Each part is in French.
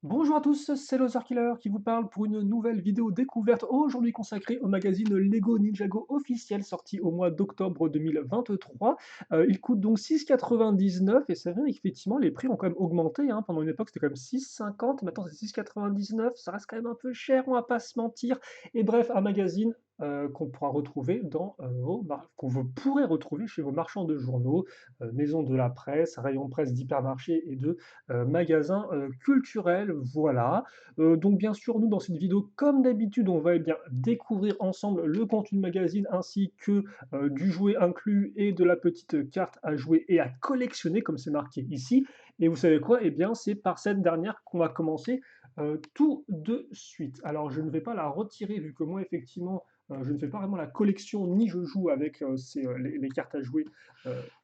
Bonjour à tous, c'est Lothar Killer qui vous parle pour une nouvelle vidéo découverte aujourd'hui consacrée au magazine Lego Ninjago officiel sorti au mois d'octobre 2023. Il coûte donc 6,99 et c'est vrai qu'effectivement les prix ont quand même augmenté, hein. Pendant une époque c'était quand même 6,50, maintenant c'est 6,99, ça reste quand même un peu cher, on va pas se mentir. Et bref, un magazine qu'on pourra retrouver que vous pourrez retrouver chez vos marchands de journaux, maisons de la presse, rayons de presse d'hypermarchés et de magasin culturel, voilà. Donc bien sûr, nous, dans cette vidéo, comme d'habitude, on va eh bien découvrir ensemble le contenu du magazine ainsi que du jouet inclus et de la petite carte à jouer et à collectionner, comme c'est marqué ici. Et vous savez quoi? Eh bien, c'est par cette dernière qu'on va commencer tout de suite. Alors, je ne vais pas la retirer vu que moi, effectivement, je ne fais pas vraiment la collection ni je joue avec les cartes à jouer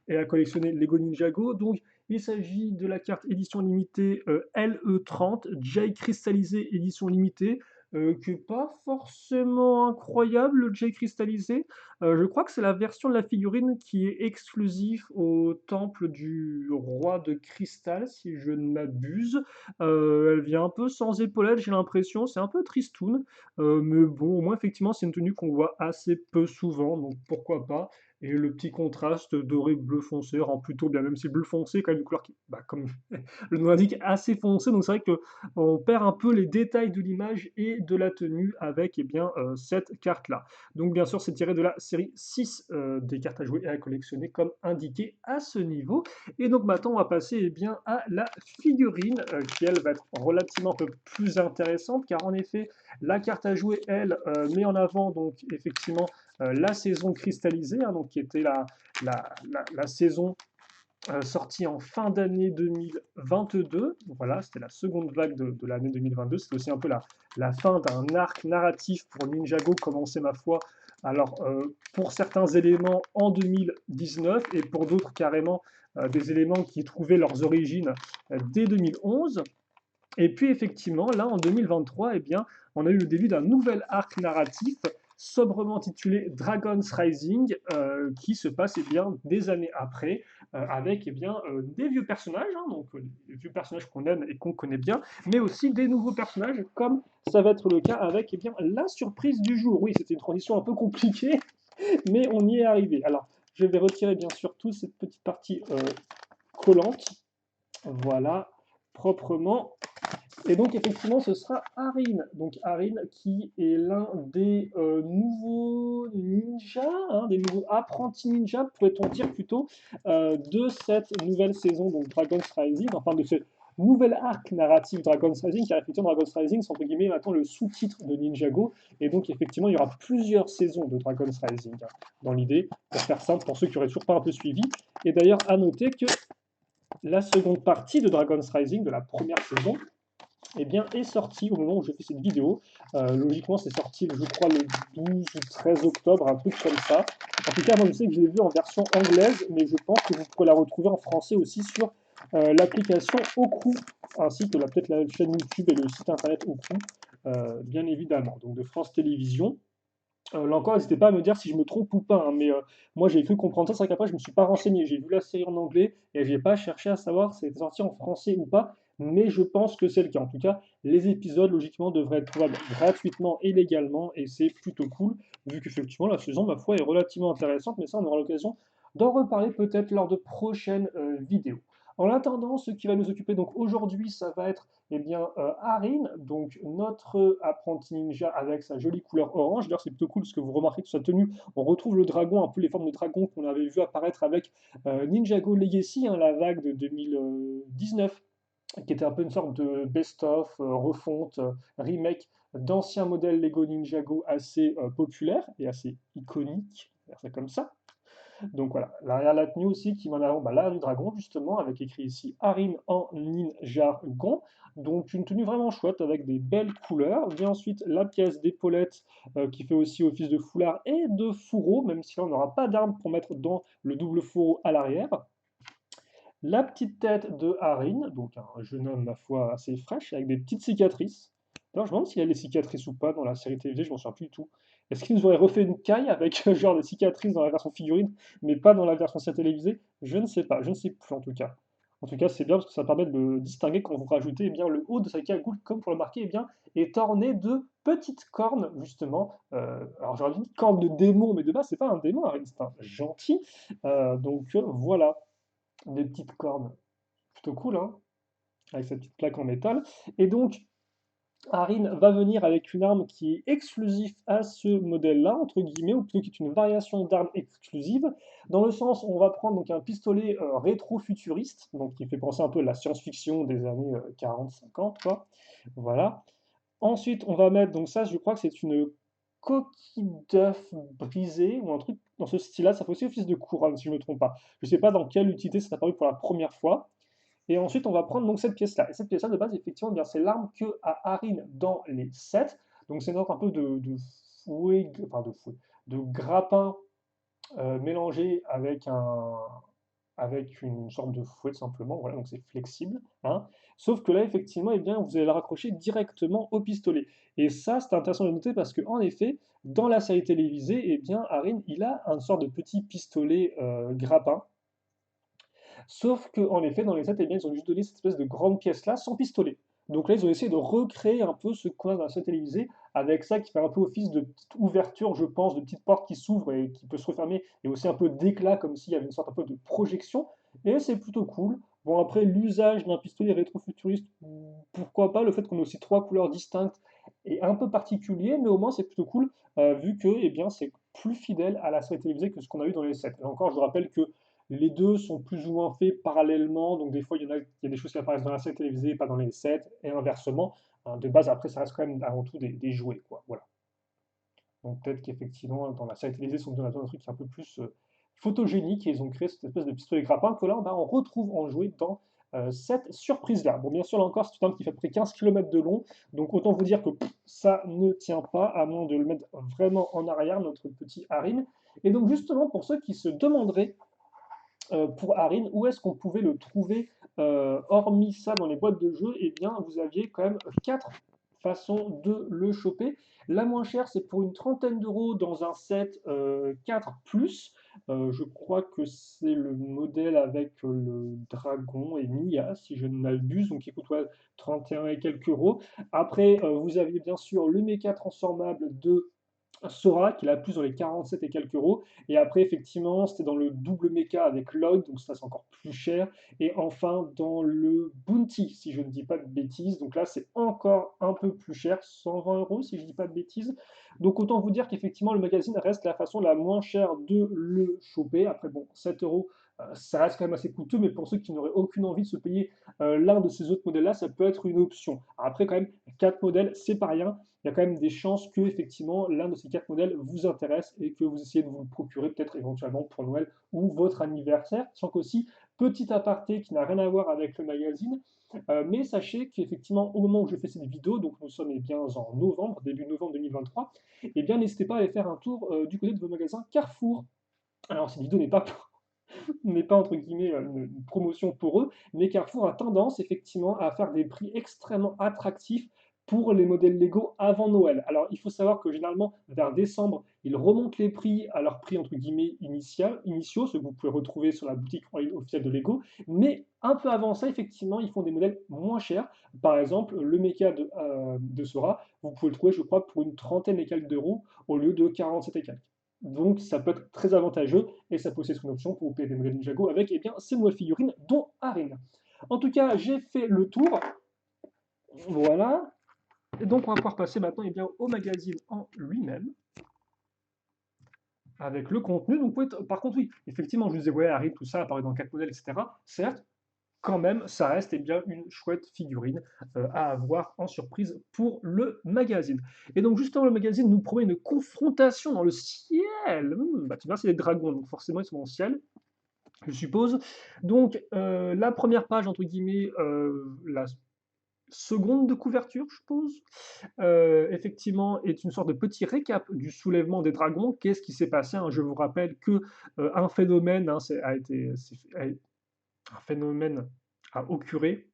et à collectionner Lego Ninjago. Donc, il s'agit de la carte édition limitée LE30, J cristallisé édition limitée, qui n'est pas forcément incroyable, le J cristallisé. Je crois que c'est la version de la figurine qui est exclusive au temple du roi de cristal, si je ne m'abuse. Elle vient un peu sans épaulettes, j'ai l'impression, c'est un peu tristoun. Mais bon, au moins, effectivement, c'est une tenue qu'on voit assez peu souvent, donc pourquoi pas. Et le petit contraste doré bleu foncé rend plutôt bien, même si le bleu foncé est quand même une couleur qui, bah, comme le nom l'indique, assez foncé. Donc c'est vrai qu'on perd un peu les détails de l'image et de la tenue avec eh bien, cette carte-là. Donc bien sûr, c'est tiré de la série 6 des cartes à jouer et à collectionner comme indiqué à ce niveau. Et donc maintenant, on va passer eh bien, à la figurine qui, elle, va être relativement un peu plus intéressante car en effet, la carte à jouer, elle, met en avant donc effectivement la saison cristallisée, hein, donc qui était la saison sortie en fin d'année 2022. Voilà, c'était la seconde vague de l'année 2022. C'était aussi un peu la fin d'un arc narratif pour Ninjago, commencé, ma foi, alors pour certains éléments en 2019 et pour d'autres carrément des éléments qui trouvaient leurs origines dès 2011. Et puis effectivement, là en 2023, eh bien, on a eu le début d'un nouvel arc narratif sobrement intitulé Dragon's Rising, qui se passe eh bien, des années après, avec eh bien, des vieux personnages, hein, donc les vieux personnages qu'on aime et qu'on connaît bien, mais aussi des nouveaux personnages, comme ça va être le cas avec eh bien, la surprise du jour. Oui, c'était une transition un peu compliquée, mais on y est arrivé. Alors, je vais retirer bien sûr toute cette petite partie collante, voilà, proprement. Et donc effectivement, ce sera Arin. Donc Arin qui est l'un des nouveaux ninjas, hein, des nouveaux apprentis ninjas, pourrait-on dire plutôt, de cette nouvelle saison, donc Dragon's Rising, enfin de ce nouvel arc narratif Dragon's Rising, car effectivement Dragon's Rising, c'est entre guillemets maintenant le sous-titre de Ninjago, et donc effectivement il y aura plusieurs saisons de Dragon's Rising, hein, dans l'idée, pour faire simple, pour ceux qui auraient toujours pas un peu suivi. Et d'ailleurs, à noter que la seconde partie de Dragon's Rising, de la première saison, eh bien, est sorti au moment où je fais cette vidéo. Logiquement, c'est sorti, je crois, le 12 ou 13 octobre, un truc comme ça. En tout cas, moi, je sais que je l'ai vu en version anglaise, mais je pense que vous pourrez la retrouver en français aussi sur l'application Oku, ainsi que peut-être la chaîne YouTube et le site internet Oku, bien évidemment, donc de France Télévisions. Là encore, n'hésitez pas à me dire si je me trompe ou pas, hein, mais moi j'ai cru comprendre ça, c'est vrai qu'après je me suis pas renseigné, j'ai vu la série en anglais et j'ai pas cherché à savoir si c'était sorti en français ou pas, mais je pense que c'est le cas. En tout cas, les épisodes logiquement devraient être trouvables gratuitement et légalement et c'est plutôt cool, vu qu'effectivement la saison, ma foi, est relativement intéressante, mais ça on aura l'occasion d'en reparler peut-être lors de prochaines vidéos. En attendant, ce qui va nous occuper donc aujourd'hui, ça va être eh bien, Harin, donc notre apprenti ninja avec sa jolie couleur orange. D'ailleurs, c'est plutôt cool parce que vous remarquez que sa tenue, on retrouve le dragon, un peu les formes de dragon qu'on avait vu apparaître avec Ninjago Legacy, hein, la vague de 2019, qui était un peu une sorte de best-of, refonte, remake d'anciens modèles Lego Ninjago assez populaires et assez iconiques, on va dire ça comme ça. Donc voilà, l'arrière la tenue aussi qui met en avant bah, l'arrière du dragon justement, avec écrit ici Harin en ninjagon. Donc une tenue vraiment chouette avec des belles couleurs. Vient ensuite la pièce d'épaulette qui fait aussi office de foulard et de fourreau, même si là on n'aura pas d'arme pour mettre dans le double fourreau à l'arrière. La petite tête de Harin, donc un jeune homme, ma foi, assez fraîche, avec des petites cicatrices. D'ailleurs, je me demande s'il y a des cicatrices ou pas dans la série télévisée, je m'en souviens plus du tout. Est-ce qu'ils nous auraient refait une caille avec genre des cicatrices dans la version figurine, mais pas dans la version série télévisée? Je ne sais pas, je ne sais plus en tout cas. En tout cas, c'est bien parce que ça permet de le distinguer quand vous rajoutez eh bien, le haut de sa cagoule, comme pour le marquer, eh bien, est orné de petites cornes, justement. Alors j'aurais dit cornes de démon, mais de base, c'est pas un démon, Harry, c'est un gentil. Voilà, des petites cornes. Plutôt cool, hein, avec cette petite plaque en métal. Et donc, Arin va venir avec une arme qui est exclusive à ce modèle-là, entre guillemets, ou plutôt qui est une variation d'arme exclusive, dans le sens où on va prendre donc un pistolet rétro-futuriste, donc qui fait penser un peu à la science-fiction des années 40-50, quoi. Voilà. Ensuite, on va mettre, donc ça, je crois que c'est une coquille d'œuf brisée, ou un truc dans ce style-là, ça fait aussi office de couronne, si je ne me trompe pas. Je ne sais pas dans quelle utilité c'est apparu pour la première fois. Et ensuite, on va prendre donc cette pièce-là. Et cette pièce-là, de base, effectivement, eh bien, c'est l'arme que a Harin dans les sets. Donc, c'est une sorte un peu de fouet, enfin de fouet, de grappin mélangé avec une sorte de fouet, tout simplement. Voilà, donc c'est flexible, hein. Sauf que là, effectivement, eh bien, vous allez la raccrocher directement au pistolet. Et ça, c'est intéressant de noter parce qu'en effet, dans la série télévisée, eh bien, Harin, il a une sorte de petit pistolet grappin. Sauf qu'en effet, dans les sets, eh bien, ils ont juste donné cette espèce de grande pièce-là sans pistolet. Donc là, ils ont essayé de recréer un peu ce qu'on a dans la série télévisée, avec ça qui fait un peu office de petite ouverture, je pense, de petite porte qui s'ouvre et qui peut se refermer, et aussi un peu d'éclat, comme s'il y avait une sorte un peu de projection. Et c'est plutôt cool. Bon, après, l'usage d'un pistolet rétro-futuriste, pourquoi pas, le fait qu'on ait aussi trois couleurs distinctes est un peu particulier, mais au moins c'est plutôt cool, vu que eh bien, c'est plus fidèle à la série télévisée que ce qu'on a eu dans les sets. Et encore, je rappelle que les deux sont plus ou moins faits parallèlement, donc des fois il y a des choses qui apparaissent dans la série télévisée et pas dans les sets, et inversement. Hein, de base, après, ça reste quand même avant tout des jouets, quoi. Voilà. Donc peut-être qu'effectivement, dans la série télévisée, ils sont donné un truc qui est un peu plus photogénique et ils ont créé cette espèce de pistolet grappin que là, on retrouve en jouet dans cette surprise-là. Bon, bien sûr, là encore, c'est une arme qui fait à peu près 15 km de long, donc autant vous dire que ça ne tient pas, à moins de le mettre vraiment en arrière, notre petit Harin. Et donc justement, pour ceux qui se demanderaient pour Harin, où est-ce qu'on pouvait le trouver hormis ça dans les boîtes de jeux? Eh bien, vous aviez quand même quatre façons de le choper. La moins chère, c'est pour une trentaine d'euros dans un set 4 plus. Je crois que c'est le modèle avec le dragon et Mia, si je ne m'abuse, donc qui coûte ouais, 31 et quelques euros. Après, vous aviez bien sûr le méca transformable de Sora, qui l'a plus dans les 47 et quelques euros. Et après, effectivement, c'était dans le double mecha avec Lloyd, donc ça c'est encore plus cher. Et enfin, dans le Bounty, si je ne dis pas de bêtises. Donc là, c'est encore un peu plus cher, 120 euros si je ne dis pas de bêtises. Donc autant vous dire qu'effectivement, le magazine reste la façon la moins chère de le choper. Après, bon, 7 euros, ça reste quand même assez coûteux, mais pour ceux qui n'auraient aucune envie de se payer l'un de ces autres modèles-là, ça peut être une option. Après, quand même, 4 modèles, c'est pas rien. Il y a quand même des chances que effectivement l'un de ces quatre modèles vous intéresse et que vous essayez de vous le procurer peut-être éventuellement pour Noël ou votre anniversaire. Sans qu'aussi, petit aparté qui n'a rien à voir avec le magazine, mais sachez qu'effectivement au moment où je fais cette vidéo, donc nous sommes eh bien en novembre, début novembre 2023, eh bien n'hésitez pas à aller faire un tour du côté de vos magasins Carrefour. Alors cette vidéo n'est pas entre guillemets une promotion pour eux, mais Carrefour a tendance effectivement à faire des prix extrêmement attractifs pour les modèles Lego avant Noël. Alors il faut savoir que généralement vers décembre, ils remontent les prix à leur prix entre guillemets initiaux, ce que vous pouvez retrouver sur la boutique en ligne officielle de Lego, mais un peu avant ça, effectivement, ils font des modèles moins chers. Par exemple, le mecha de Sora, vous pouvez le trouver, je crois, pour une trentaine et quelques d'euros au lieu de 47 et quelques. Donc ça peut être très avantageux et ça peut aussi être une option pour vous payer des modèles Ninjago avec eh bien, ces nouvelles figurines, dont Harin. En tout cas, j'ai fait le tour. Voilà. Et donc on va pouvoir passer maintenant eh bien, au magazine en lui-même, avec le contenu. Donc, par contre, oui, effectivement, je disais, ouais, Harin, tout ça apparaît dans 4 modèles, etc. Certes, quand même, ça reste eh bien, une chouette figurine à avoir en surprise pour le magazine. Et donc, justement, le magazine nous promet une confrontation dans le ciel. Bah, tu vois, c'est des dragons, donc forcément, ils sont dans le ciel, je suppose. Donc, la première page, entre guillemets, la seconde de couverture, je suppose, effectivement, est une sorte de petit récap du soulèvement des dragons. Qu'est-ce qui s'est passé, hein? Je vous rappelle que un phénomène a été, un phénomène a occurré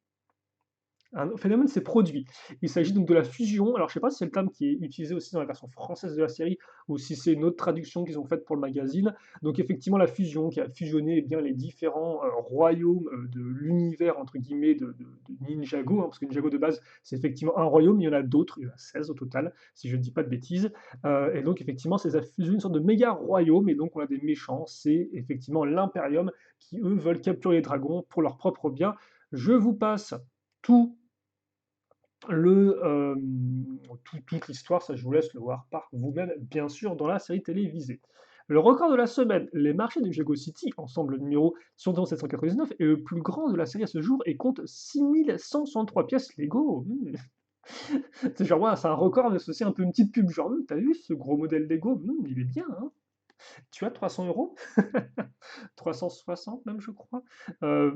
Un phénomène s'est produit. Il s'agit donc de la fusion. Alors, je sais pas si c'est le terme qui est utilisé aussi dans la version française de la série ou si c'est une autre traduction qu'ils ont faite pour le magazine. Donc, effectivement, la fusion qui a fusionné eh bien, les différents royaumes de l'univers, entre guillemets, de Ninjago, hein, parce que Ninjago de base, c'est effectivement un royaume, il y en a d'autres, il y en a 16 au total, si je ne dis pas de bêtises. Et donc, effectivement, c'est ça fusionne une sorte de méga royaume, et donc on a des méchants, c'est effectivement l'Imperium qui, eux, veulent capturer les dragons pour leur propre bien. Je vous passe tout toute l'histoire, ça je vous laisse le voir par vous-même, bien sûr, dans la série télévisée. Le record de la semaine, les marchés de Jago City, ensemble numéro 799, est le plus grand de la série à ce jour et compte 6163 pièces Lego. C'est genre, ouais, c'est un record, mais c'est aussi un peu une petite pub, genre, t'as vu ce gros modèle Lego? Il est bien, hein? Tu as 300 euros? 360 même, je crois.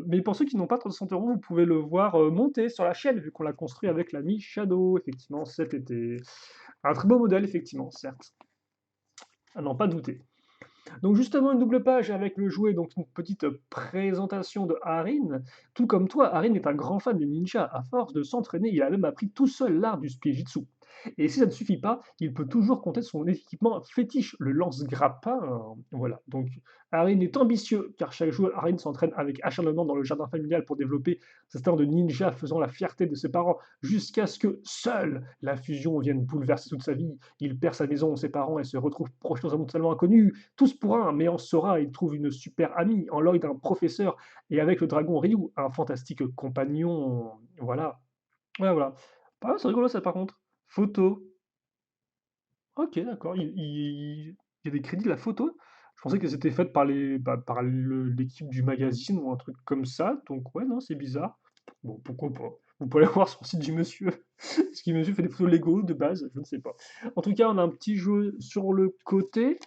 Mais pour ceux qui n'ont pas 360 euros, vous pouvez le voir monter sur la chaîne, vu qu'on l'a construit avec l'ami Shadow, effectivement, cet été. Un très beau modèle, effectivement, certes, à n'en pas douter. Donc justement, une double page avec le jouet, donc une petite présentation de Harin. Tout comme toi, Harin est un grand fan des ninjas. À force de s'entraîner, il a même appris tout seul l'art du spijitzu. Et si ça ne suffit pas, il peut toujours compter son équipement fétiche, le lance-grappin. Voilà. Donc Harin est ambitieux, car chaque jour, Harin s'entraîne avec acharnement dans le jardin familial pour développer sa star de ninja, faisant la fierté de ses parents, jusqu'à ce que seule la fusion vienne bouleverser toute sa vie. Il perd sa maison, ses parents, et se retrouve projeté dans un monde totalement inconnu. Tous pour un, mais en Sora, il trouve une super amie, en Lloyd, un professeur, et avec le dragon Ryu, un fantastique compagnon. Voilà. Ouais, voilà. Ah, c'est rigolo ça par contre. Photo. Ok, d'accord. Il y a des crédits de la photo. Je pensais qu'elles étaient faites par par l'équipe du magazine ou un truc comme ça. Donc ouais, non, c'est bizarre. Bon, pourquoi pas. Vous pouvez aller voir sur le site du monsieur. Parce que monsieur fait des photos Lego de base, je ne sais pas. En tout cas, on a un petit jeu sur le côté.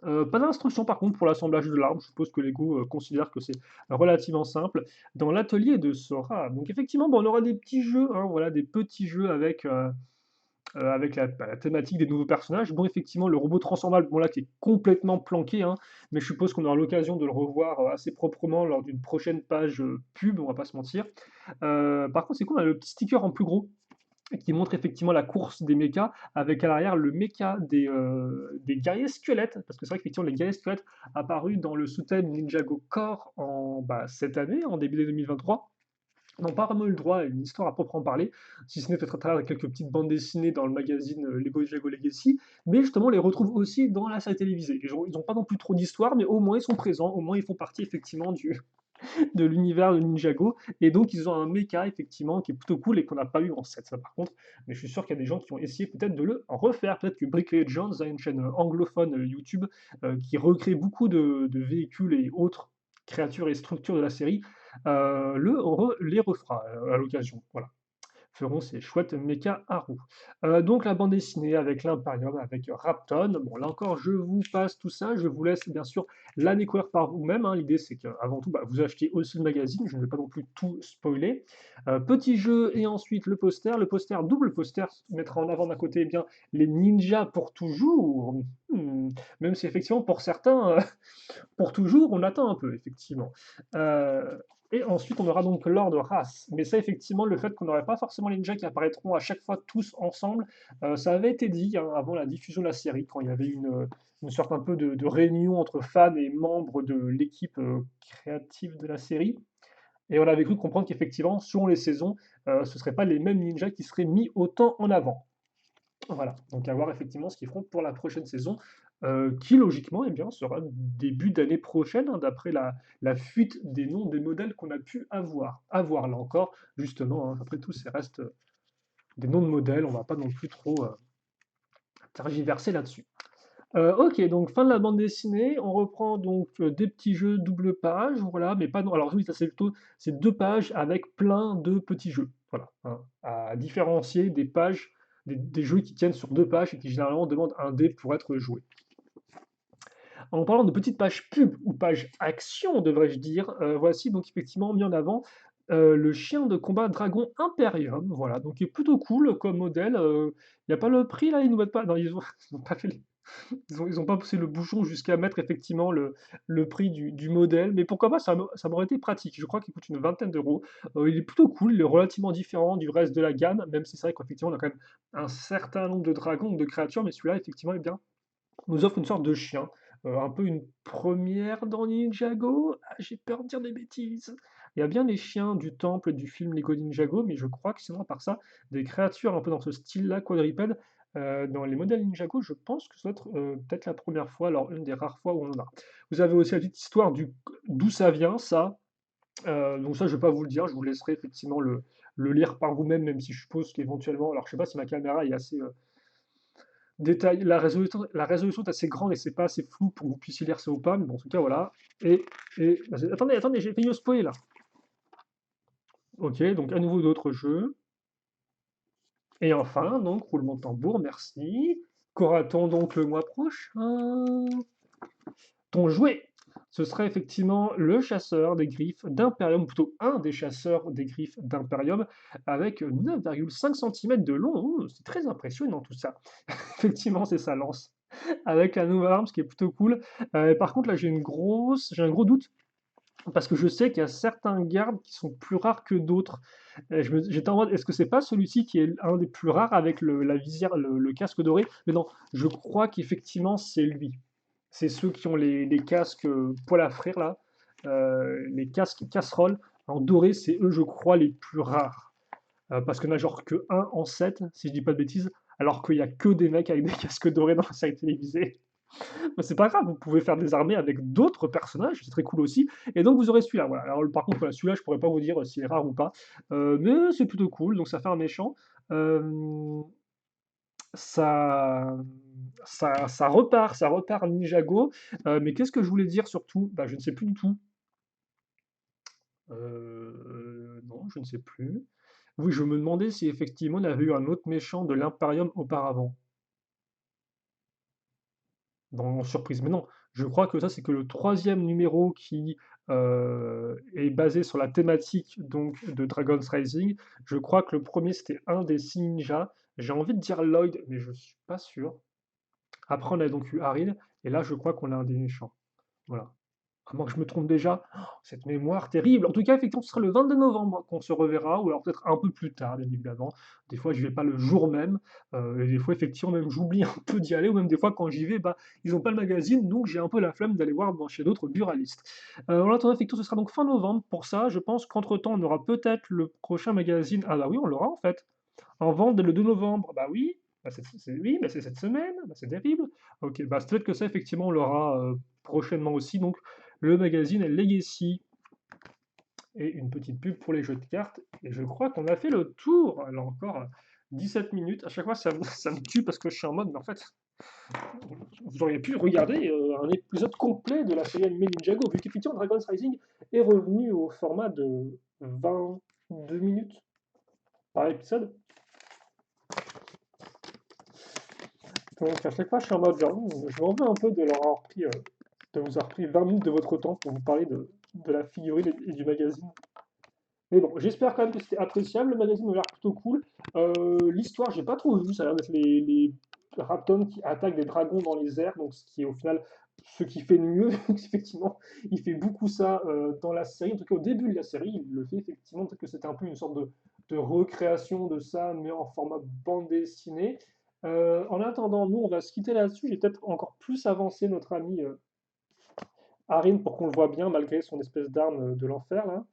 Pas d'instruction par contre pour l'assemblage de l'arbre, je suppose que Lego considère que c'est relativement simple. Dans l'atelier de Sora, donc effectivement, bon, on aura des petits jeux, hein, voilà, des petits jeux avec la thématique des nouveaux personnages. Bon, effectivement, le robot transformable, bon là, qui est complètement planqué, hein, mais je suppose qu'on aura l'occasion de le revoir assez proprement lors d'une prochaine page pub, on va pas se mentir. Par contre, c'est cool, on a le petit sticker en plus gros qui montre effectivement la course des mechas, avec à l'arrière le mecha des guerriers squelettes, parce que c'est vrai qu'effectivement les guerriers squelettes apparus dans le sous-thème Ninjago Core cette année, en début 2023, n'ont pas vraiment eu le droit à une histoire à proprement parler, si ce n'est peut-être à travers quelques petites bandes dessinées dans le magazine Lego Ninjago Legacy, mais justement on les retrouve aussi dans la série télévisée. Ils ont pas non plus trop d'histoire, mais au moins ils sont présents, au moins ils font partie effectivement de l'univers de Ninjago. Et donc, ils ont un mecha, effectivement, qui est plutôt cool et qu'on n'a pas eu en 7, ça par contre. Mais je suis sûr qu'il y a des gens qui ont essayé peut-être de le refaire. Peut-être que Brickley Jones a une chaîne anglophone YouTube qui recrée beaucoup de véhicules et autres créatures et structures de la série, les refera à l'occasion. Voilà, feront ces chouettes méca à roues. Donc la bande dessinée avec l'Imperium, avec Rapton. Bon, là encore, je vous passe tout ça. Je vous laisse bien sûr la découvrir par vous-même, hein. L'idée, c'est qu'avant tout, vous achetiez aussi le magazine. Je ne vais pas non plus tout spoiler. Petit jeu et ensuite le poster. Le poster, double poster, mettra en avant d'un côté eh bien, les ninjas pour toujours. Même si effectivement, pour certains, pour toujours, on attend un peu, effectivement. Et ensuite, on aura donc l'ordre de race. Mais ça, effectivement, le fait qu'on n'aurait pas forcément les ninjas qui apparaîtront à chaque fois tous ensemble, ça avait été dit hein, avant la diffusion de la série, quand il y avait une sorte un peu de réunion entre fans et membres de l'équipe créative de la série. Et on avait cru comprendre qu'effectivement, selon les saisons, ce ne seraient pas les mêmes ninjas qui seraient mis autant en avant. Voilà, donc à voir effectivement ce qu'ils feront pour la prochaine saison, qui logiquement, eh bien, sera début d'année prochaine, hein, d'après la fuite des noms des modèles qu'on a pu avoir. À voir là encore, justement, hein, après tout, ça reste des noms de modèles, on va pas non plus trop tergiverser là-dessus. Ok, donc fin de la bande dessinée, on reprend donc des petits jeux double page, voilà, mais pas non. Alors oui, ça c'est plutôt c'est deux pages avec plein de petits jeux, voilà, hein, à différencier des pages, des jeux qui tiennent sur deux pages et qui généralement demandent un dé pour être joué. En parlant de petites pages pub ou pages action, devrais-je dire, voici donc effectivement mis en avant le chien de combat dragon Imperium, voilà, donc qui est plutôt cool comme modèle. Il n'y a pas le prix là, ils nous mettent pas, non, ils ont pas fait. Ils ont pas poussé le bouchon jusqu'à mettre effectivement le prix du modèle, mais pourquoi pas, ça m'aurait été pratique. Je crois qu'il coûte une vingtaine d'euros. Il est plutôt cool, il est relativement différent du reste de la gamme, même si c'est vrai qu'effectivement on a quand même un certain nombre de dragons, de créatures, mais celui-là effectivement, eh bien, nous offre une sorte de chien, un peu une première dans Ninjago? Ah, j'ai peur de dire des bêtises. Il y a bien les chiens du temple du film Lego Ninjago, mais je crois que sinon à part ça, des créatures un peu dans ce style-là, quadrupèdes, dans les modèles Ninjago, je pense que ça doit être, peut-être la première fois, alors une des rares fois où on en a. Vous avez aussi la petite histoire d'où ça vient ça, donc ça je vais pas vous le dire, je vous laisserai effectivement le lire par vous-même, même si je suppose qu'éventuellement alors je sais pas si ma caméra est assez, détail, la résolution est assez grande et c'est pas assez flou pour que vous puissiez lire ça ou pas, mais bon, en tout cas, voilà. Et, attendez, j'ai failli spoiler là. Ok, donc à nouveau d'autres jeux. Et enfin, donc, roulement de tambour, merci. Qu'aura-t-on donc le mois prochain? Ton jouet, ce serait effectivement le chasseur des griffes d'Imperium, ou plutôt un des chasseurs des griffes d'Imperium, avec 9,5 cm de long. Oh, c'est très impressionnant tout ça. Effectivement, c'est sa lance. Avec la nouvelle arme, ce qui est plutôt cool. Par contre, là, j'ai un gros doute parce que je sais qu'il y a certains gardes qui sont plus rares que d'autres. J'étais en mode, est-ce que c'est pas celui-ci qui est un des plus rares avec la visière, le casque doré? Mais non, je crois qu'effectivement, c'est lui. C'est ceux qui ont les casques poil à frire là, les casques casseroles en doré, c'est eux, je crois, les plus rares. Parce qu'il n'y en a genre que un en 7, si je dis pas de bêtises, alors qu'il y a que des mecs avec des casques dorés dans la série télévisée. Mais c'est pas grave, vous pouvez faire des armées avec d'autres personnages, c'est très cool aussi. Et donc vous aurez celui-là. Voilà. Alors par contre, voilà, celui-là, je pourrais pas vous dire s'il est rare ou pas. Mais c'est plutôt cool, donc ça fait un méchant. Euh, ça, ça repart Ninjago. Mais qu'est-ce que je voulais dire surtout? Bah, je ne sais plus du tout. Non, je ne sais plus. Oui, je me demandais si effectivement il y avait eu un autre méchant de l'Imperium auparavant. Dans Surprise. Mais non, je crois que ça, c'est que le troisième numéro qui est basé sur la thématique donc de Dragon's Rising. Je crois que le premier, c'était un des six ninjas. J'ai envie de dire Lloyd, mais je suis pas sûr. Après, on a donc eu Haril, et là, je crois qu'on a un des méchants. Voilà. À moins que je me trompe déjà. Oh, cette mémoire terrible. En tout cas, effectivement, ce sera le 22 novembre qu'on se reverra, ou alors peut-être un peu plus tard, bien évidemment. Des fois, je vais pas le jour même, et des fois, effectivement, même j'oublie un peu d'y aller, ou même des fois, quand j'y vais, bah, ils n'ont pas le magazine, donc j'ai un peu la flemme d'aller voir chez d'autres buralistes. En attendant, effectivement, ce sera donc fin novembre pour ça. Je pense qu'entre-temps, on aura peut-être le prochain magazine. Ah bah oui, on l'aura en fait. En vente dès le 2 novembre. Bah oui, oui, bah c'est cette semaine, bah c'est terrible. Ok, bah c'est peut-être que ça, effectivement, on l'aura prochainement aussi. Donc, le magazine Legacy et une petite pub pour les jeux de cartes. Et je crois qu'on a fait le tour. Alors encore 17 minutes. À chaque fois, ça me tue parce que je suis en mode, mais en fait, vous auriez pu regarder un épisode complet de la série animée Ninjago, vu qu'effectivement Dragon's Rising est revenu au format de 22 minutes par épisode. Donc à chaque fois, je suis en mode genre, je m'en veux un peu de leur avoir pris, de vous avoir pris 20 minutes de votre temps pour vous parler de la figurine et du magazine. Mais bon, j'espère quand même que c'était appréciable. Le magazine m'a l'air plutôt cool. L'histoire, j'ai pas trop vu. Ça a l'air d'être les Raptons qui attaquent des dragons dans les airs, donc ce qui est au final ce qui fait le mieux. Effectivement, il fait beaucoup ça dans la série. En tout cas, au début de la série, il le fait effectivement. Peut-être que c'était un peu une sorte de recréation de ça, mais en format bande dessinée. En attendant, nous, on va se quitter là-dessus. J'ai peut-être encore plus avancé notre ami Harim pour qu'on le voit bien, malgré son espèce d'arme de l'enfer, là.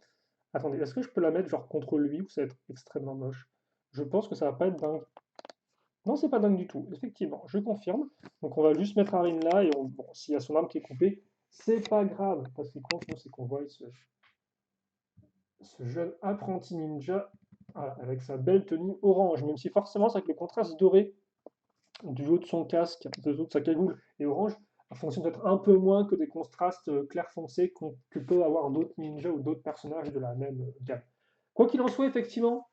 Attendez, est-ce que je peux la mettre genre contre lui ou ça va être extrêmement moche? Je pense que ça va pas être dingue. Non, c'est pas dingue du tout, effectivement, je confirme. Donc on va juste mettre Arin là et bon, s'il y a son arme qui est coupée, c'est pas grave. Parce que compte, nous, c'est qu'on voit ce jeune apprenti ninja voilà, avec sa belle tenue orange, même si forcément c'est avec le contraste doré du haut de son casque, du haut de sa cagoule et orange, ça fonctionne peut-être un peu moins que des contrastes clair foncé que peuvent avoir d'autres ninjas ou d'autres personnages de la même gamme. Quoi qu'il en soit, effectivement,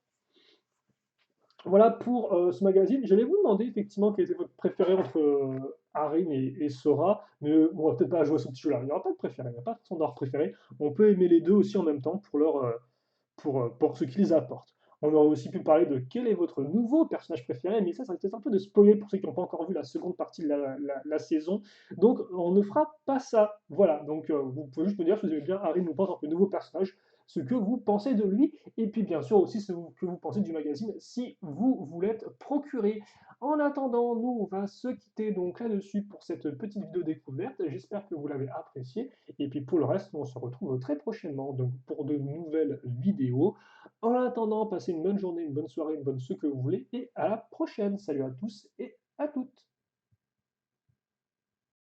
voilà pour ce magazine. J'allais vous demander effectivement quel était votre préféré entre Arin et Sora, mais on va peut-être pas jouer à ce petit jeu-là. Il n'y aura pas de préféré, il n'y a pas de façon d'avoir préféré. On peut aimer les deux aussi en même temps pour pour ce qu'ils apportent. On aurait aussi pu parler de quel est votre nouveau personnage préféré, mais ça risque peut-être un peu de spoiler pour ceux qui n'ont pas encore vu la seconde partie de la saison. Donc, on ne fera pas ça. Voilà, donc vous pouvez juste me dire si vous aimez bien Harry Potter en tant que nouveau personnage, ce que vous pensez de lui, et puis bien sûr aussi ce que vous pensez du magazine si vous vous l'êtes procuré. En attendant, nous, on va se quitter donc là-dessus pour cette petite vidéo découverte. J'espère que vous l'avez appréciée. Et puis pour le reste, on se retrouve très prochainement donc pour de nouvelles vidéos. En attendant, passez une bonne journée, une bonne soirée, une bonne ce que vous voulez, et à la prochaine. Salut à tous